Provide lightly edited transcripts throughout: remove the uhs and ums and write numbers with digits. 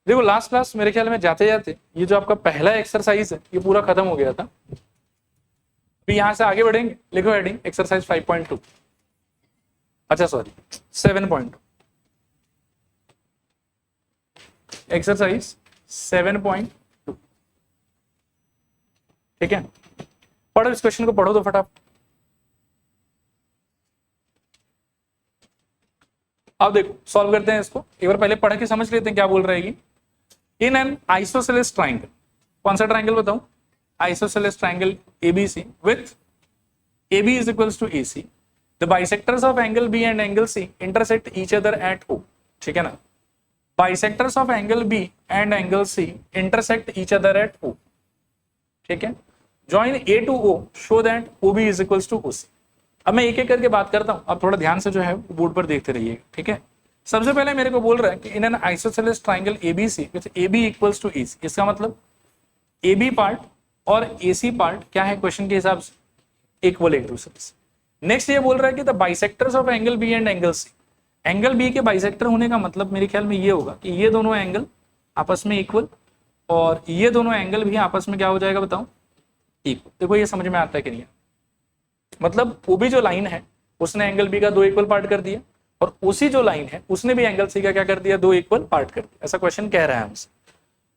देखो last class मेरे ख्याल में जाते जाते ये जो आपका पहला एक्सरसाइज है ये पूरा खत्म हो गया था। अभी यहां से आगे बढ़ेंगे, लिखो हेडिंग एक्सरसाइज 5.2, अच्छा सॉरी 7.2, एक्सरसाइज 7.2। ठीक है, पढ़ो इस क्वेश्चन को, पढ़ो तो फटाफट। अब देखो सॉल्व करते हैं इसको, एक बार पहले पढ़ के समझ लेते हैं क्या बोल रहा है। इन एन आइसोसेलेस ट्राइंगल, कौन सा ट्राइंगल बताऊं, isosceles triangle ABC with AB is equals to AC, the bisectors of angle B and angle C intersect each other at O। ठीक है ना, bisectors of angle B and angle C intersect each other at O। ठीक है, join A to O show that OB is equals to OC। अब मैं एक एक करके बात करता हूं, आप थोड़ा ध्यान से जो है बोर्ड पर देखते रहिएगा। ठीक है, सबसे पहले मेरे को बोल रहा है कि in an isosceles triangle ABC with AB equals to AC, इसका मतलब AB पार्ट और AC पार्ट क्या है क्वेश्चन के हिसाब से, इक्वल एक दूसरे से। नेक्स्ट ये बोल रहा है कि the bisectors of angle B and angle C, angle B के बाइसेक्टर होने का मतलब मेरे ख्याल में ये होगा कि ये दोनों एंगल आपस में इक्वल और ये दोनों एंगल भी आपस में क्या हो जाएगा बताओ, इक्वल। देखो ये समझ में आता है कि नहीं, मतलब वो भी जो लाइन है उसने एंगल बी का दो इक्वल पार्ट कर दिया और उसी जो लाइन है उसने भी एंगल सी का क्या कर दिया, दो इक्वल पार्ट कर दिया, ऐसा क्वेश्चन कह रहा है हमसे।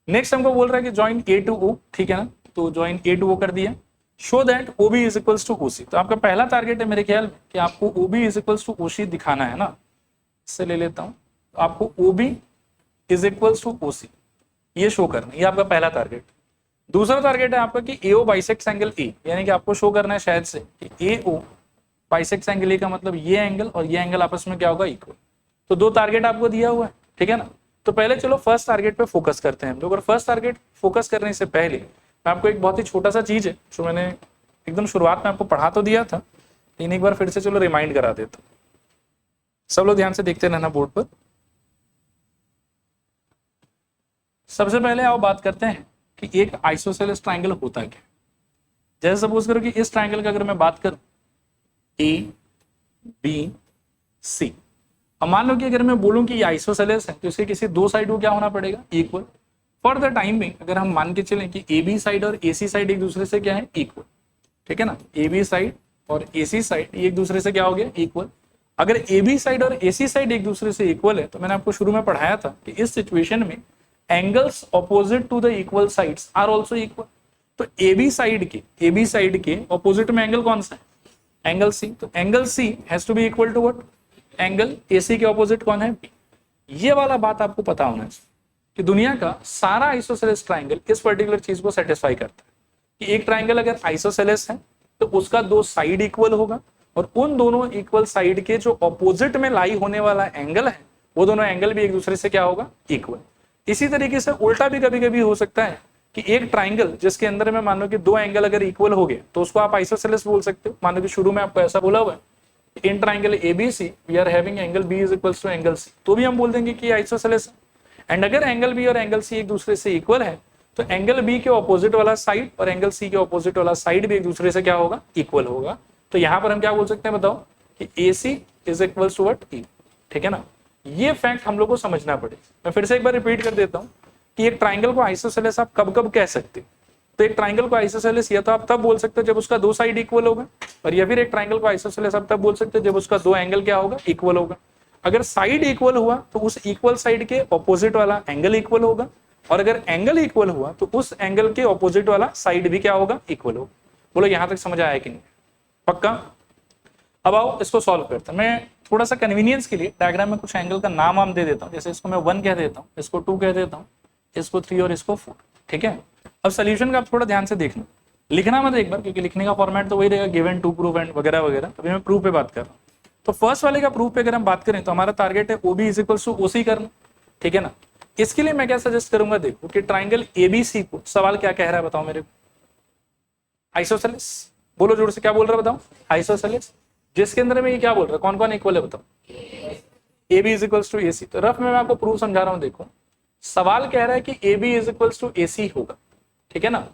नेक्स्ट हमको बोल रहा है कि ज्वाइन A to O, ठीक है ना, तो ज्वाइन A to O कर दिया, show that OB is equals to OC। तो आपका पहला टारगेट है मेरे ख्याल में कि आपको OB is equals to OC दिखाना है ना, इससे ले लेता हूं, तो आपको OB is equals to OC ये शो करना, ये आपका पहला टारगेट। दूसरा टारगेट है आपका कि AO बाइसेक्ट्स एंगल A, यानी कि आपको शो करना है शायद से कि AO बाइसेक्ट्स एंगल A का मतलब ये एंगल और ये एंगल आपस में क्या होगा, इक्वल। तो दो टारगेट आपको दिया हुआ है, ठीक है ना। तो पहले चलो फर्स्ट टारगेट पे फोकस करते हैं हम लोग, और फर्स्ट टारगेट फोकस करने से पहले मैं आपको एक बहुत ही छोटा सा चीज है जो मैंने एकदम शुरुआत में आपको पढ़ा तो दिया था, लेकिन एक बार फिर से चलो रिमाइंड करा देता हूं। सब लोग ध्यान से देखते रहना बोर्ड पर। सबसे पहले आओ बात करते हैं कि एक आइसोसेलेस ट्राइंगल होता क्या। जैसे सपोज करो कि इस ट्राइंगल का अगर मैं बात करूं ABC, अब मान लो कि अगर मैं बोलूं कि ये आइसोसेलेस है तो इसके किसी दो साइड को क्या होना पड़ेगा, इक्वल। फॉर द टाइम में अगर हम मान के चलें कि AB साइड और AC साइड एक दूसरे से क्या है, इक्वल, ठीक है ना, AB साइड और AC साइड एक दूसरे से क्या हो गया, इक्वल। अगर AB साइड और AC साइड एक दूसरे से इक्वल है तो मैंने आपको शुरू में पढ़ाया था कि इस सिचुएशन में angles opposite to the equal sides are also equal. तो AB साइड के ऑपोजिट में एंगल कौन सा है, एंगल C। तो angle C has to be equal to what, angle AC के ऑपोजिट कौन है, B। ये वाला बात आपको पता होना चाहिए कि दुनिया का सारा आइसोसेलेस ट्राइंगल इस पर्टिकुलर चीज को सेटिस्फाई करता है कि एक ट्राइंगल अगर आइसोसेलेस है तो उसका दो साइड इक्वल होगा और उन दोनों इक्वल साइड के जो ऑपोजिट में लाई होने वाला एंगल है वो दोनों एंगल भी एक दूसरे से क्या होगा, इक्वल। इसी तरीके से उल्टा भी कभी कभी हो सकता है कि एक ट्राइंगल जिसके अंदर में मान लो कि दो एंगल अगर इक्वल हो गए तो उसको आप आइसोसेलेस बोल सकते हो। मान लो कि शुरू में आपको ऐसा बोला हुआ है in triangle ABC we are having angle B is equals to angle C, तो भी हम बोल देंगे कि आइसोसेलेस है। एंड अगर एंगल B और एंगल C एक दूसरे से इक्वल है तो एंगल B के ऑपोजिट वाला साइड और एंगल C के ऑपोजिट वाला साइड भी एक दूसरे से क्या होगा, इक्वल होगा। तो यहां पर हम क्या बोल सकते हैं बताओ कि AC is equals to what, E, ठीक है ना। ये फैक्ट हम लोग को समझना पड़ेगा। मैं फिर से एक बार रिपीट कर देता हूं कि एक ट्राइंगल को आइसोसेलेस आप कब कब कह सकते हो। तो एक ट्राइंगल को आइसोसेलेस या तो आप तब बोल सकते हो जब उसका दो साइड इक्वल होगा, और या फिर एक ट्राइंगल को आइसोसेलेस आप तब बोल सकते हो जब उसका दो एंगल क्या होगा, इक्वल होगा। अगर साइड इक्वल हुआ तो उस इक्वल साइड के ऑपोजिट वाला एंगल इक्वल होगा, और अगर एंगल इक्वल हुआ तो उस एंगल के ऑपोजिट वाला साइड भी क्या होगा, इक्वल होगा। बोलो यहां तक समझ आया कि नहीं, पक्का। अब आओ इसको सॉल्व करते हैं। मैं थोड़ा सा कन्वीनियंस के लिए डायग्राम में कुछ एंगल का नाम दे देता हूं, जैसे इसको मैं 1 कह देता हूं, इसको 2 कह देता हूं, इसको 3 और इसको 4, ठीक है। अब सोल्यूशन का आप थोड़ा ध्यान से देखना, लिखना मत एक बार, क्योंकि लिखने का फॉर्मेट तो वही रहेगा गिवन, टू प्रूव एंड वगैरह वगैरह। अभी मैं प्रूफ पे बात कर रहा हूँ। तो फर्स्ट वाले का प्रूफ पे अगर हम बात करें तो हमारा टारगेट है OB is equals to OC करना, ठीक है ना। इसके लिए मैं क्या सजेस्ट करूंगा, देखो कि ट्राइंगल ABC को सवाल क्या कह रहा है बताओ मेरे को, आइसोसेलेस। बोलो जोर से, क्या बोल रहा है बताओ, आइसोसेलेस। जिसके अंदर में ये क्या बोल रहा है, कौन कौन इक्वल है बताओ, AB is equals to AC। तो रफ में मैं आपको प्रूफ समझा रहा हूं। देखो सवाल कह रहा है कि AB is equals to AC होगा, ठीक है ना।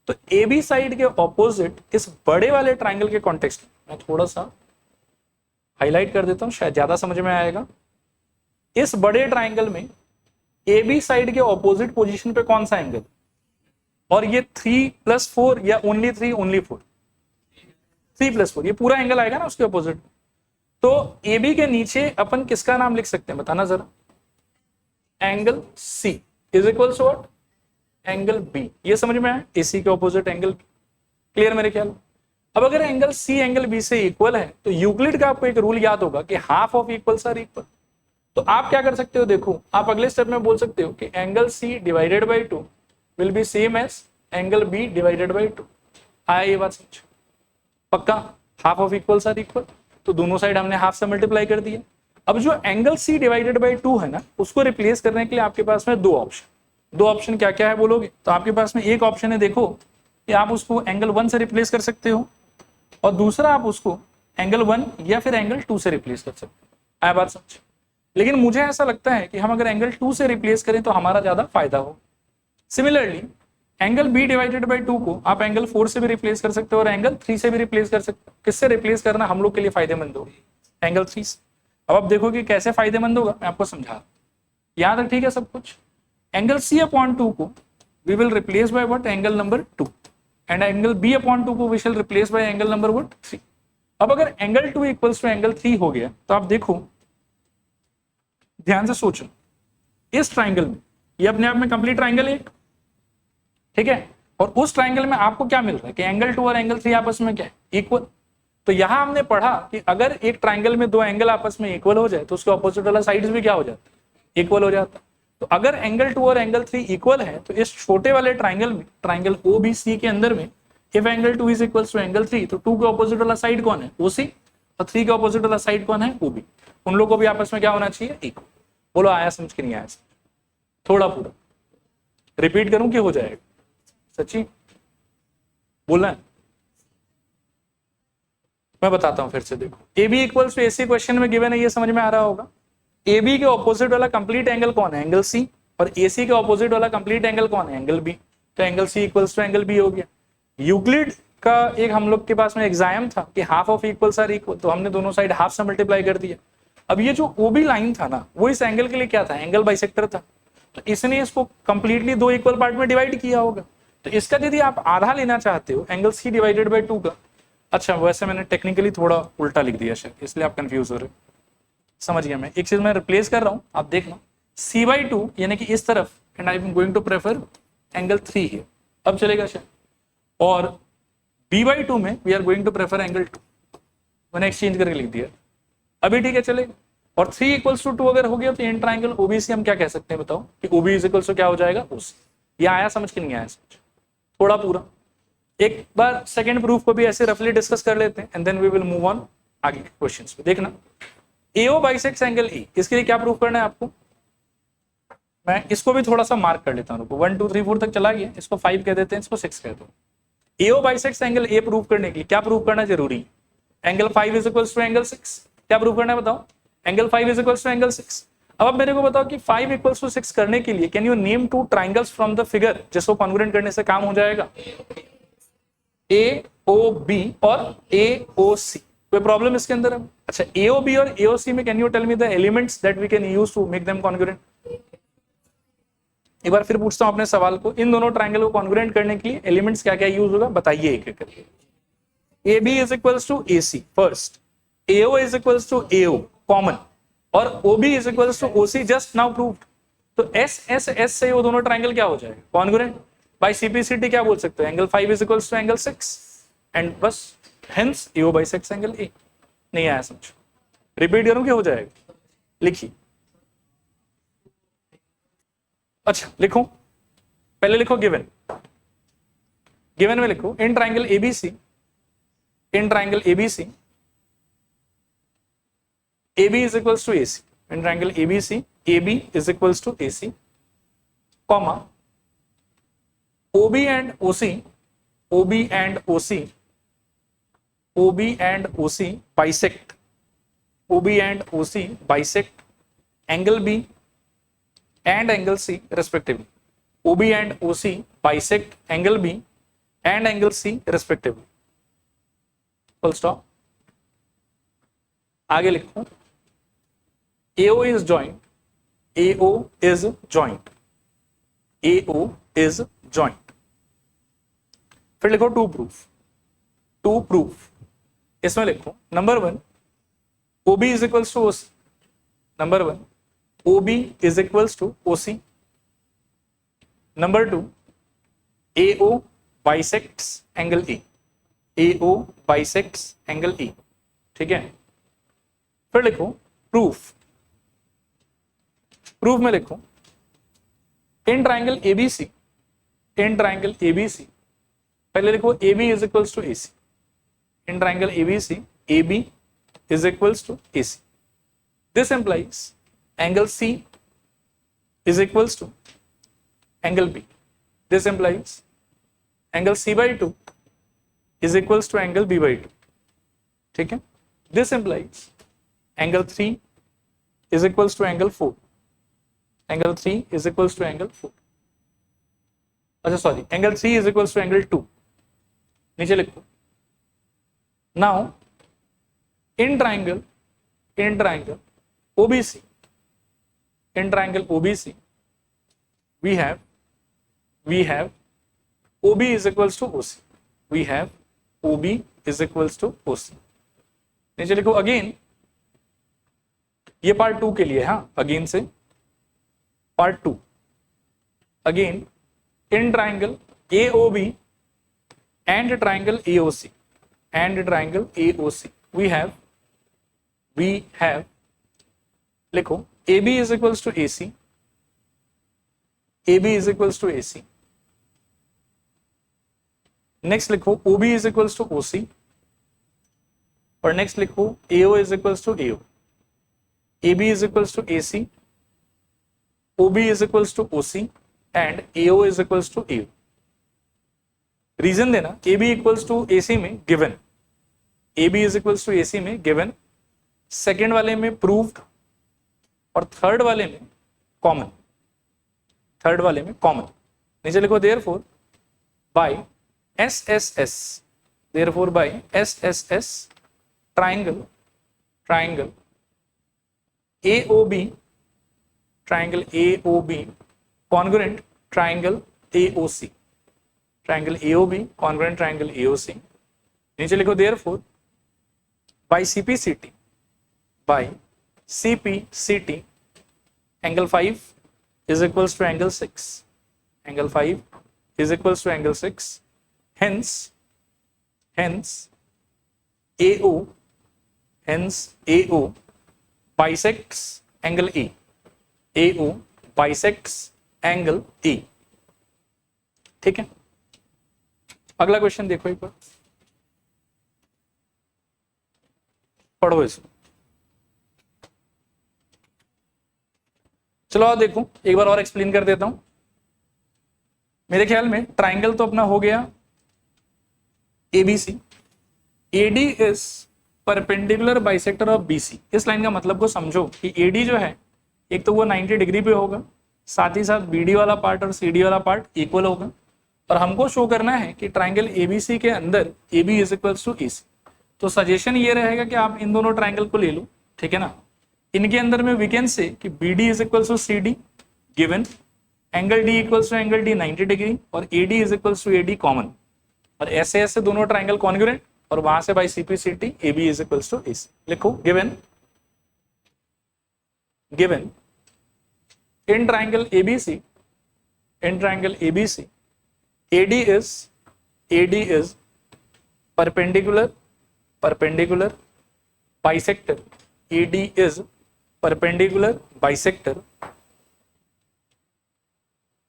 तो AB साइड के ऑपोजिट इस बड़े वाले ट्राइंगल के कॉन्टेक्स्ट में मैं थोड़ा सा हाईलाइट कर देता हूं, शायद ज्यादा समझ में आएगा। इस बड़े ट्राइंगल में ए बी साइड के ऑपोजिट पोजीशन पे कौन सा एंगल, और ये 3+4 या ओनली 3 ओनली 4, 3+4, ये पूरा एंगल आएगा ना उसके ऑपोजिट। तो ए बी के नीचे अपन किसका नाम लिख सकते हैं बताना जरा, angle C is equal to what, angle B. ये समझ में आया, ए सी के ऑपोजिट एंगल, क्लियर मेरे ख्याल। अब अगर एंगल सी एंगल बी से इक्वल है तो यूक्लिड का आपको एक रूल याद होगा कि half of equals are equal. तो आप क्या कर सकते हो, देखो आप अगले स्टेप में बोल सकते हो कि angle C divided by 2 will be same as angle B divided by 2। आया ये बात समझ, पक्का, half of equals are equal, तो दोनों साइड हमने हाफ से मल्टीप्लाई कर दिया। अब जो एंगल सी डिवाइडेड बाई 2 है ना, उसको रिप्लेस करने के लिए आपके पास में दो ऑप्शन क्या क्या है बोलोगे, तो आपके पास में एक ऑप्शन है देखो कि आप उसको एंगल 1 से रिप्लेस कर सकते हो, और दूसरा आप उसको एंगल 1 या फिर एंगल 2 से रिप्लेस कर सकते हो। आया बात समझ। लेकिन मुझे ऐसा लगता है कि हम अगर एंगल 2 से रिप्लेस करें तो हमारा ज्यादा फायदा हो। Similarly angle B divided by 2 को आप एंगल 4 से भी रिप्लेस कर सकते हो और एंगल 3 से भी रिप्लेस कर सकते हो। किससे रिप्लेस करना हम लोग के लिए फायदेमंद होगा, एंगल 3 से। अब आप देखो कि कैसे फायदेमंद होगा, मैं आपको समझा, याद है ठीक है सब कुछ। एंगल सी अपॉन 2 को we will replace by what, angle number 2, and angle B upon 2 को we shall replace by angle number what, 3। अब अगर एंगल 2 इक्वल्स टू एंगल 3 हो गया तो आप देखो, ध्यान से सोचो, इस ट्राइंगल में ये अपने आप में कंप्लीट ट्राइंगल है, ठीक है, और उस ट्राइंगल में आपको क्या मिल रहा है कि एंगल 2 और एंगल 3 आपस में क्या है, इक्वल। तो यहां हमने पढ़ा कि अगर एक ट्राइंगल में दो एंगल आपस में इक्वल हो जाए तो उसके ऑपोजिट वाला साइड्स भी क्या हो जाता है, इक्वल हो जाता है। तो अगर एंगल 2 और एंगल 3 इक्वल है तो इस छोटे वाले ट्राइंगल में, ट्राइंगल OBC के अंदर में, if angle 2 is equal to angle 3, तो 2 के ऑपोजिट वाला साइड कौन है, OC, और 3 के ऑपोजिट वाला साइड कौन है, OB। उन लोगों को भी आपस में क्या होना चाहिए, इक्वल। बोलो आया समझ के नहीं आया, थोड़ा पूरा रिपीट करूं कि हो जाएगा, सच्ची बोलना है, मैं बताता हूं फिर से। देखो AB equals to AC question में गिवन है, ये समझ में आ रहा होगा। AB के ऑपोजिट वाला कंप्लीट एंगल कौन है, एंगल C, और AC के ऑपोजिट वाला कंप्लीट एंगल कौन है, एंगल B। तो angle C equals to angle B हो गया। यूक्लिड का एक हम लोग के पास में एग्जाम था कि half of equals are equal, तो हमने दोनों साइड हाफ से मल्टीप्लाई कर दिया। अब ये जो OB लाइन था ना, वो इस एंगल के लिए क्या था, एंगल बाइसेक्टर था, तो इसने इसको कंप्लीटली दो इक्वल पार्ट में डिवाइड किया होगा। तो इसका यदि आप आधा लेना चाहते हो, एंगल C डिवाइडेड बाई 2 का, अच्छा वैसे मैंने टेक्निकली थोड़ा उल्टा लिख दिया शायद, इसलिए आप कंफ्यूज हो रहे हो, समझ गया। मैं एक चीज मैं रिप्लेस कर रहा हूं, आप देखना, C/2 यानी कि इस तरफ, and I am going to prefer angle 3 here, अब चलेगा शायद, और B/2 में we are going to prefer angle 2, मैंने एक्सचेंज करके लिख दिया, अभी ठीक है चलेगा। और 3 इक्वल्स टू 2 अगर हो गया तो इन ट्राइंगल OBC हम क्या कह सकते हैं बताओ, कि OB इज इक्वल्स टू क्या हो जाएगा, OC। ये आया समझ के नहीं आया समझ, थोड़ा पूरा। एक बार सेकंड प्रूफ को भी ऐसे रफली डिस्कस कर लेते हैं and then we will move on आगे के क्वेश्चंस पे। देखना, AO बाइसेक्ट्स एंगल E, इसके लिए क्या प्रूफ करना है आपको, मैं इसको भी थोड़ा सा मार्क कर लेता हूं, 1 2 3 4 तक चला गया, इसको 5 कह देते हैं, इसको 6 कह दो। AO bisects angle A proof करने के लिए क्या प्रूफ करना जरूरी है, angle 5 is equals to angle 6। क्या प्रूफ करना है बताओ, angle 5 is equals to angle 6। अब मेरे को बताओ कि 5 इक्वल्स टू 6 करने के लिए can you name 2 triangles from the figure जिसको कॉन्ग्रुएंट करने से काम हो जाएगा, AOB और AOC। कोई प्रॉब्लम इसके अंदर है? अच्छा, AOB और AOC में can you tell me the elements that we can use to make them congruent. एक बार फिर पूछता हूं अपने सवाल को, इन दोनों ट्राइंगल को कॉन्ग्रुएंट करने के लिए एलिमेंट्स क्या क्या यूज होगा, बताइए एक एक करके। AB is equals to AC first, AO is equals to AO common, और OB is equals to OC just now proved. तो S से वो दोनों ट्राइंगल क्या हो जाएगा, कॉन्ग्रुएंट। बाय CPCT क्या बोल सकते हो, angle 5 is equals to angle 6, and बस hence AO bisects angle A। नहीं आया समझ, रिपीट करूं क्या हो जाएगा, लिखिए। अच्छा लिखो, पहले लिखो गिवन, गिवन में लिखो in triangle ABC, in triangle ABC AB is equals to AC, in triangle ABC AB is equals to AC, comma OB and OC, OB and OC, OB and OC bisect, OB and OC bisect angle B and angle C respectively, OB and OC bisect angle B and angle C respectively, full stop। आगे लिखो, AO is joined AO is joint, AO is joint। फिर लिखो to proof, to proof इसमें लिखो number 1 OB is equals to OC, number 1 OB is equals to OC, number 2 AO bisects angle E, AO bisects angle E, ठीक है। फिर लिखो proof, proof में लिखो in triangle ABC, in triangle ABC, पहले लिखो AB is equals to AC, in triangle ABC AB is equals to AC, this implies angle C is equals to angle B, this implies angle C by 2 is equals to angle B by 2, ठीक है। this implies angle 3 is equals to angle 4, angle 3 is equals to angle 4, अच्छा sorry angle 3 is equals to angle 2, नीचे लिखो। now in triangle OBC, in triangle OBC we have OB is equals to OC, we have OB is equals to OC, नीचे लिखो again, ये part 2 के लिए, हाँ again से part 2, again in triangle AOB and triangle AOC, and triangle AOC we have लिखो AB is equals to AC, AB is equals to AC, next लिखो OB is equals to OC, और next लिखो AO is equals to AO, AB is equals to AC, OB is equals to OC and AO is equals to AO। Reason देना AB equals to AC में given, AB is equals to AC में given, second वाले में proved और third वाले में common, third वाले में कॉमन, नीचे लिखो therefore bye SSS, therefore by SSS triangle, triangle AOB, triangle AOB congruent triangle AOC, triangle AOB congruent triangle AOC, नीचे लिखो therefore by CPCT, by CPCT angle 5 is equals to angle 6, angle 5 is equals to angle 6, hence AO bisects angle E, AO bisects angle E, ठीक है। अगला question देखो एक बार, पढ़ो इसको, चलो आप देखो एक बार और एक्सप्लेन कर देता हूं। मेरे ख्याल में ट्राइंगल तो अपना हो गया ABC, AD is perpendicular bisector of BC। इस लाइन का मतलब को समझो कि AD जो है एक तो वो 90 डिग्री पे होगा, साथ ही साथ BD वाला पार्ट और CD वाला पार्ट इक्वल होगा, और हमको शो करना है कि ट्राइंगल ABC के अंदर AB is equals to AC। तो सजेशन ये रहेगा कि आप इन दोनों ट्राइंगल को ले लो, ठीक है ना। इनके अंदर में वी कैन से कि BD is equals to CD given, angle D equals to angle D 90 degree और AD is equals to AD common, और ऐसे ऐसे दोनों ट्राइंगल कॉन्ग्रुएंट, और वहां से by CPCT AB is equals to AC। लिखो given in triangle ABC, in triangle ABC AD is perpendicular bisector, AD is perpendicular bisector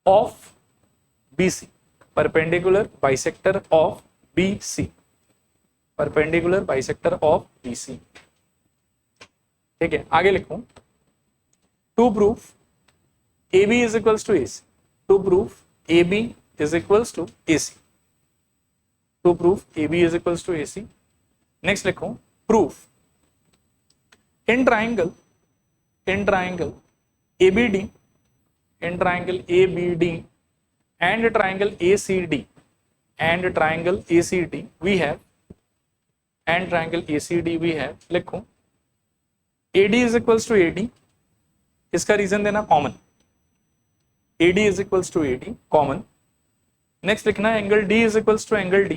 of BC, perpendicular bisector of BC, perpendicular bisector of BC, ठीक है। आगे लिखो to proof AB is equals to AC, to prove AB is equals to AC, to prove AB is equals to AC। Next लिखो proof in triangle ABD, in triangle ABD and triangle ACD we have, and triangle ACD we have, लिखो AD is equals to AD, इसका reason देना common, AD is equals to AD common. Next लिखना है angle D is equals to angle D,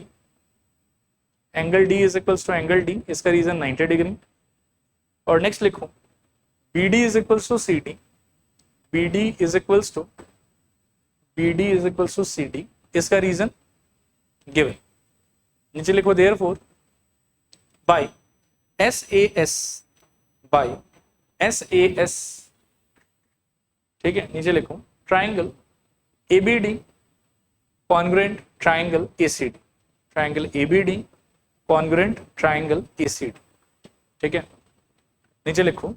angle D is equals to angle D, इसका reason 90 degree. और next लिखो BD is equals to CD, BD is equals to CD, इसका reason given. नीचे लिखो therefore by SAS, ठीक है। नीचे लिखो triangle ABD congruent triangle ACD, triangle ABD congruent triangle ACD, ठीक है। नीचे लिखो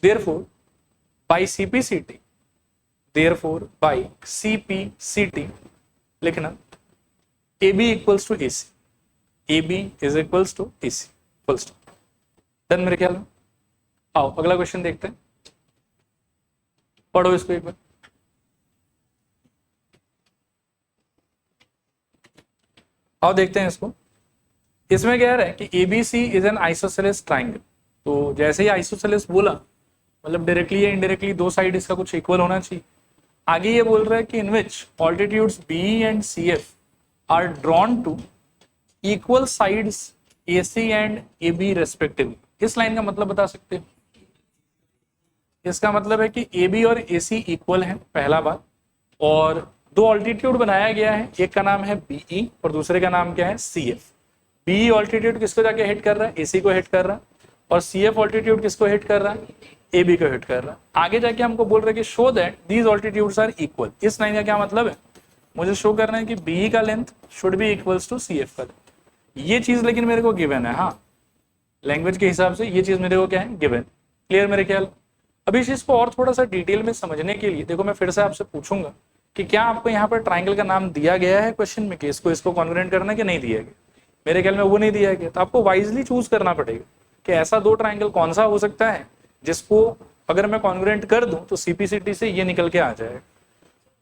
therefore by CPCT, therefore by CPCT लिखना AB equals to AC, AB is equals to AC, full stop. Done मेरे ख्याल में। आओ अगला क्वेश्चन देखते हैं, पढ़ो इसको एक बार। आओ देखते हैं इसको। इसमें कह रहा है कि ABC is an isosceles triangle. तो जैसे ही आइसोसेलेस बोला मतलब डायरेक्टली या इनडायरेक्टली दो साइड इसका कुछ इक्वल होना चाहिए। आगे ये बोल रहा है कि in which altitudes BE and CF are drawn to equal sides AC and AB respectively. इस लाइन का मतलब बता सकते हो? इसका मतलब है कि AB और AC इक्वल है, पहला बात, और दो ऑल्टीट्यूड बनाया गया है, एक का नाम है BE और दूसरे का नाम क्या है CF। BE ऑल्टीट्यूड किसको जाके हिट कर रहा है? AC को हिट कर रहा है, और CF ऑल्टीट्यूड किसको हिट कर रहा है? AB को हिट कर रहा है। आगे जाके हमको बोल रहे हैं कि show that these altitudes are equal. इस लाइन का क्या मतलब है? मुझे शो करना है कि BE का length should be equals to CF का लेंथ। ये चीज लेकिन मेरे को गिवन है, हाँ लैंग्वेज के हिसाब से ये चीज मेरे को क्या है? गिवन। क्लियर मेरे ख्याल। अभी इस चीज को और थोड़ा सा डिटेल में समझने के लिए देखो मैं फिर से आपसे पूछूंगा कि क्या आपको यहाँ पर ट्राइंगल का नाम दिया गया है क्वेश्चन में कि इसको कॉन्ग्रुएंट करना कि नहीं दिया गया? मेरे ख्याल में वो नहीं दिया गया। तो आपको वाइजली चूज करना पड़ेगा कि ऐसा दो ट्राइंगल कौन सा हो सकता है जिसको अगर मैं कॉन्ग्रुएंट कर दूं तो CPCT से ये निकल के आ जाएगा।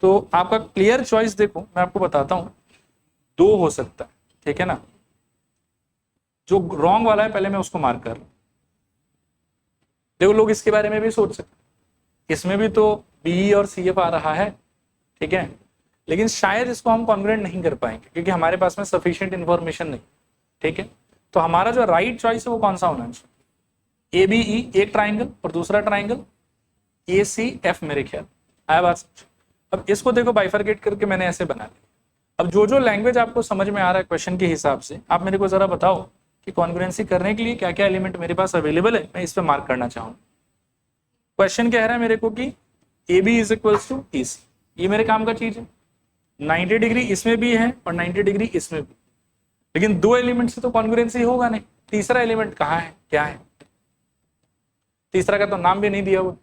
तो आपका क्लियर चॉइस देखो मैं आपको बताता हूं, दो हो सकता है, ठीक है ना। जो रॉन्ग वाला है पहले मैं उसको मार्क कर रहा हूं। देखो लोग इसके बारे में भी सोच सकते, इसमें भी तो BE और CF आ रहा है, ठीक है, लेकिन शायद इसको हम कॉन्ग्रुएंट नहीं कर पाएंगे क्योंकि हमारे पास में सफिशिएंट इंफॉर्मेशन नहीं, ठीक है। तो हमारा जो राइट चॉइस है वो कौन सा होना चाहिए? ABE एक ट्राइंगल और दूसरा ट्राइंगल ACF मेरे ख्याल आया बात समझ। अब इसको देखो बाइफरकेट करके मैंने ऐसे बना लिया। अब जो लैंग्वेज आपको समझ में आ रहा है क्वेश्चन के हिसाब से आप मेरे को जरा बताओ कि कॉन्ग्रुएंसी करने के लिए क्या क्या एलिमेंट मेरे पास अवेलेबल है, मैं इस पे मार्क करना चाहूँ। क्वेश्चन कह रहा है मेरे को कि AB is equals to AC, ये मेरे काम का चीज है। 90 डिग्री इसमें भी है और 90 डिग्री इसमें भी, लेकिन दो एलिमेंट से तो कॉन्ग्रुएंसी होगा नहीं। तीसरा एलिमेंट कहाँ है, क्या है? तीसरा का तो नाम भी नहीं दिया हुआ।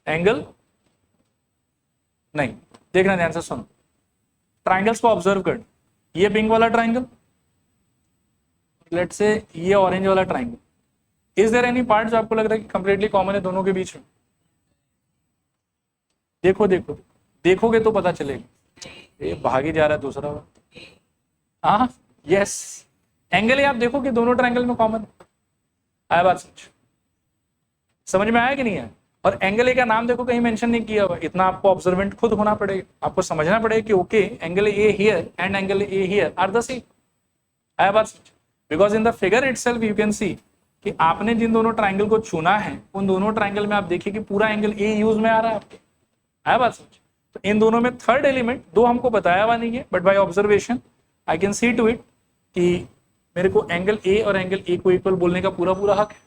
एंगल नहीं, देखना ध्यान से सुनो, ट्राइंगल्स को ऑब्जर्व कर। ये पिंक वाला ट्राइंगल, लेट्स से ये ऑरेंज वाला triangle, is there any part जो आपको लग रहा है कि कंप्लीटली कॉमन है दोनों के बीच में? देखो देखो देखोगे तो पता चलेगा। ये भागी जा रहा है दूसरा वाला। हाँ यस, एंगल ही आप देखो कि दोनों ट्राइंगल में कॉमन आया बात समझ में आया कि नहीं आया? और एंगल ए का नाम देखो कहीं मेंशन नहीं किया हुआ, इतना आपको ऑब्जर्वेंट खुद होना पड़ेगा। आपको समझना पड़ेगा कि okay angle A here and angle A here are the same. आया बात समझ? Because in the figure itself you can see कि आपने जिन दोनों ट्राइंगल को चुना है उन दोनों ट्राइंगल में आप देखिए कि पूरा एंगल ए यूज में आ रहा है आपके। आया बात समझ? तो इन दोनों में थर्ड एलिमेंट दो हमको बताया हुआ नहीं है, but by observation I can see to it कि मेरे को एंगल ए और एंगल ए को इक्वल बोलने का पूरा पूरा हक है।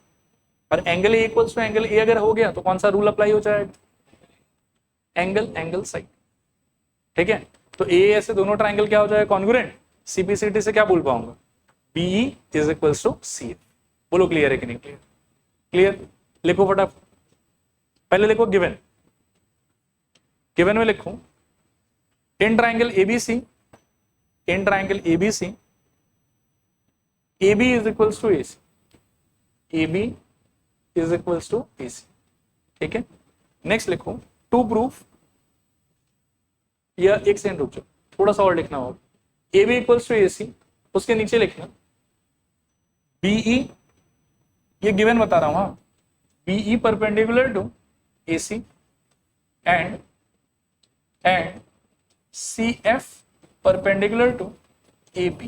और angle A equals to angle A अगर हो गया तो कौन सा रूल अप्लाई हो जाएगा? एंगल साइड, ठीक है। तो ए से दोनों ट्राइंगल क्या हो जाएगा? कॉन्ग्रुएंट। CPCT से क्या बोल पाऊंगा? BE is equals to CF। बोलो क्लियर है कि नहीं क्लियर? क्लियर। लिखो फटाफट, पहले लिखो गिवन। गिवन में लिखो in triangle ABC, in triangle ABC AB is equals to AC, AB is equals to AC, ठीक है। नेक्स्ट लिखो टू प्रूफ, या एक सेकंड रुक जाओ, थोड़ा सा और लिखना होगा। AB इक्वल्स टू AC, उसके नीचे लिखना बीई, ये गिवन बता रहा हूं, हाँ, BE perpendicular to AC and CF perpendicular to AB.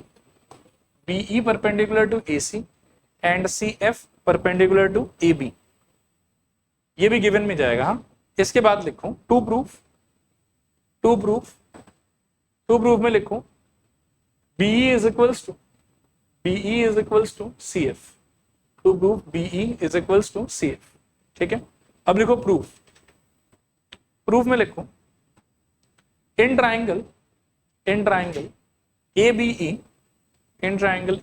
BE perpendicular to AC and CF perpendicular to AB. ये भी गिवन में जाएगा। हाँ, इसके बाद लिखूं टू प्रूफ में लिखूं BE is equals to CF. To proof BE is equals to CF. ठीक है, अब लिखो प्रूफ में लिखूं in triangle ABE and triangle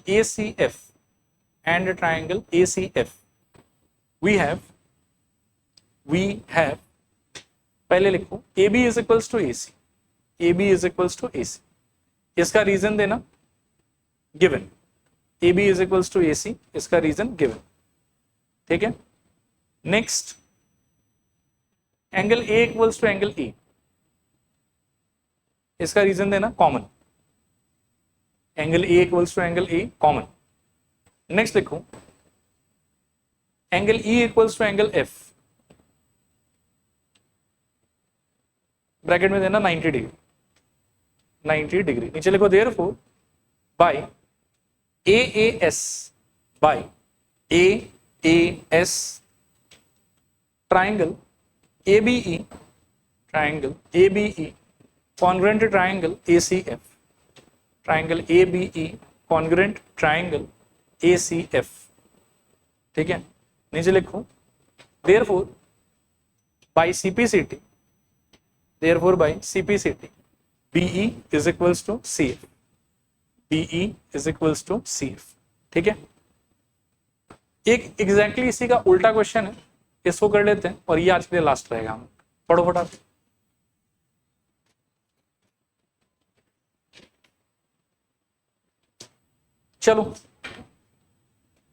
ACF we have पहले लिखो AB is equals to AC, इसका रीजन देना given, AB is equals to AC, इसका रीजन गिवन। ठीक है, next angle A equals to angle E, इसका रीजन देना common, angle A equals to angle A common. Next लिखो angle E equals to angle F, bracket में देना 90 degree. नीचे लिखो therefore by AAS triangle ABE congruent triangle ACF, triangle ABE congruent triangle ACF। ठीक है, नीचे लिखो therefore by CPCT BE is equals to CF, ठीक है। एक एग्जैक्टली इसी का उल्टा क्वेश्चन है, इसको कर लेते हैं और ये आज के लिए लास्ट रहेगा। हम पढ़ो फटाफट। चलो,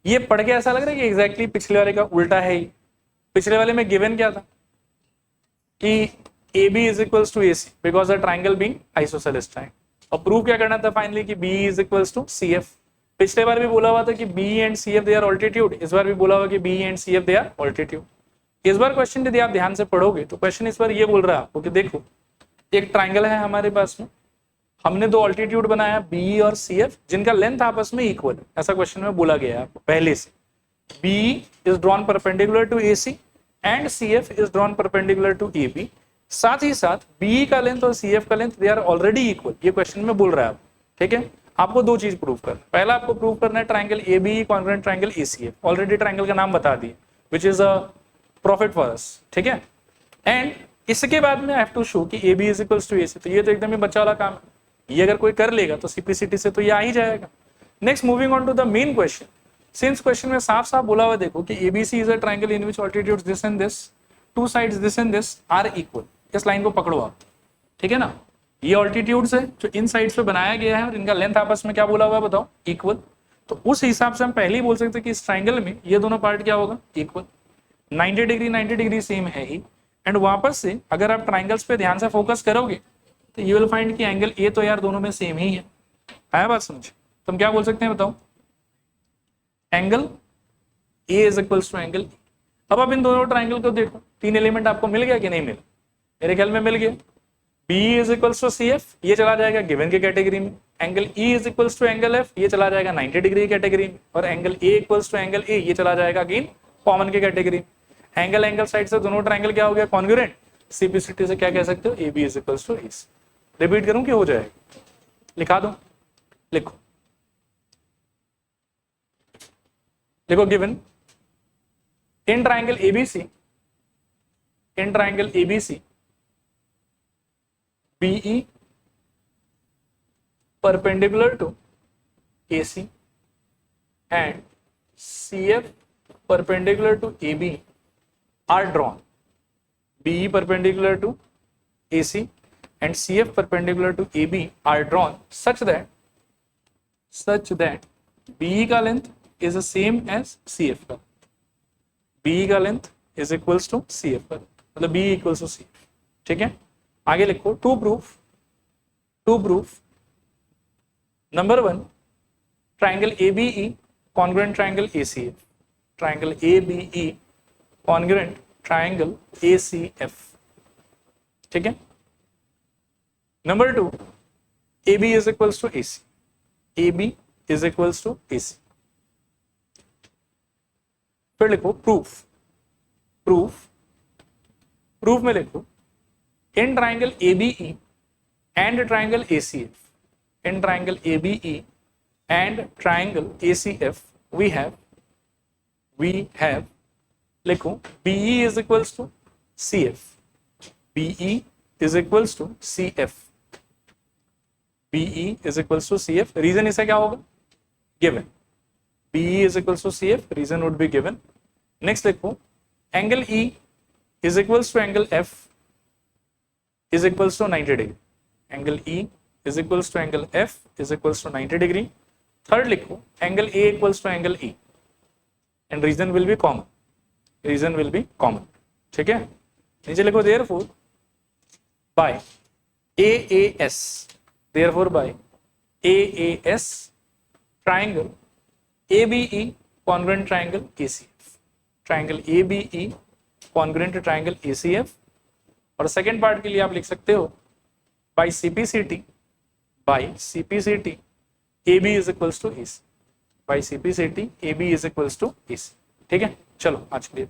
ये पढ़ के ऐसा लग रहा है कि एग्जैक्टली पिछले वाले का उल्टा है ही। पिछले वाले में गिवन क्या था कि AB is equals to AC because the triangle being isosceles triangle, और प्रूव क्या करना था फाइनली कि BE is equals to CF। पिछले बार भी बोला हुआ था कि BE and CF they are altitude, इस बार भी बोला हुआ कि BE and CF they are altitude। इस बार क्वेश्चन यदि आप ध्यान से पढ़ोगे तो क्वेश्चन इस बार ये बोल रहा है आपको कि देखो एक ट्राइंगल है हमारे पास में, हमने दो ऑल्टीट्यूड बनाया BE और CF जिनका लेंथ आपस में इक्वल है, ऐसा क्वेश्चन में बोला गया है आपको पहले से। BE is drawn perpendicular to AC and CF is drawn perpendicular to AB, साथ ही साथ BE का लेंथ और CF का length they are already equal, ये क्वेश्चन में बोल रहा है। ठीक है, आपको दो चीज प्रूव करना, पहला आपको प्रूव करना है triangle ABE congruent triangle ACF, already triangle का नाम बता दिए which is a profit for us. ठीक है, एंड इसके बाद में आई हैव टू शो कि AB is equals to AC, तो ये तो एकदम ही बच्चा वाला काम है, ये अगर कोई कर लेगा तो CPCT से तो ये आ ही जाएगा। Next moving on to the main question, since question में साफ साफ बोला हुआ देखो कि ABC is a triangle in which altitudes this and this, two sides this and this are equal, इस लाइन को पकड़ो आप। ठीक है ना, ये ऑल्टीट्यूड्स है जो इन साइड्स पे बनाया गया है और इनका लेंथ आपस में क्या बोला हुआ है बताओ, इक्वल। तो उस हिसाब से हम पहले ही बोल सकते हैं कि इस ट्राइंगल में ये दोनों पार्ट क्या होगा, इक्वल। 90 डिग्री सेम है ही, एंड वापस से अगर आप ट्राइंगल्स पे ध्यान से फोकस करोगे तो यू विल फाइंड कि एंगल ए तो यार दोनों में सेम ही है। आया बात समझ? तो हम क्या बोल सकते हैं बताओ, angle A is equals to angle. अब आप इन दोनों ट्राइंगल को देखो, तीन एलिमेंट आपको मिल गया कि नहीं मिला? मेरे ख्याल में मिल गया। B is equals to C F, ये चला जाएगा गिवन की कैटेगरी में। Angle E is equals to angle F, ये चला जाएगा 90 डिग्री की कैटेगरी में। और angle A equals to angle A, ये चला जाएगा अगेन कॉमन की कैटेगरी में। एंगल साइड से दोनों ट्राइंगल क्या हो गया, कॉन्ग्रुएंट। सीपीसीटी से क्या कह सकते हो, A B is equals to A C. Repeat करूं कि हो जाएगा? लिखा दो, लिखो given in triangle ABC, BE perpendicular to AC and CF perpendicular to AB are drawn. BE perpendicular to AC and CF perpendicular to AB are drawn such that BE का length is the same as CF का। BE का length is equals to CF का, मतलब BE equals to CF। ठीक है, आगे लिखो to proof number 1, triangle ABE congruent triangle ACF, triangle ABE congruent triangle ACF, ठीक है। Number 2, AB is equals to AC, AB is equals to AC। फिर लिखो प्रूफ, प्रूफ में लिखो in triangle ABE and triangle ACF, in triangle ABE and triangle ACF we have लिखो BE is equals to CF, BE is equals to CF, BE is equals to CF। Reason इसे क्या होगा, given, BE is equals to CF, reason would be given। Next लिखो angle E is equals to angle F is equals to 90 degree, angle E is equals to angle F is equals to 90 degree। Third लिखो angle A equals to angle E and reason will be common, reason will be common, ठीक है। नीचे लिखो therefore by AAS, therefore by AAS triangle ABE congruent triangle ACF, triangle ABE congruent triangle ACF। और second part के लिए आप लिख सकते हो by CPCT AB is equals to AC, by CPCT AB is equals to AC, ठीक है। चलो आज के लिए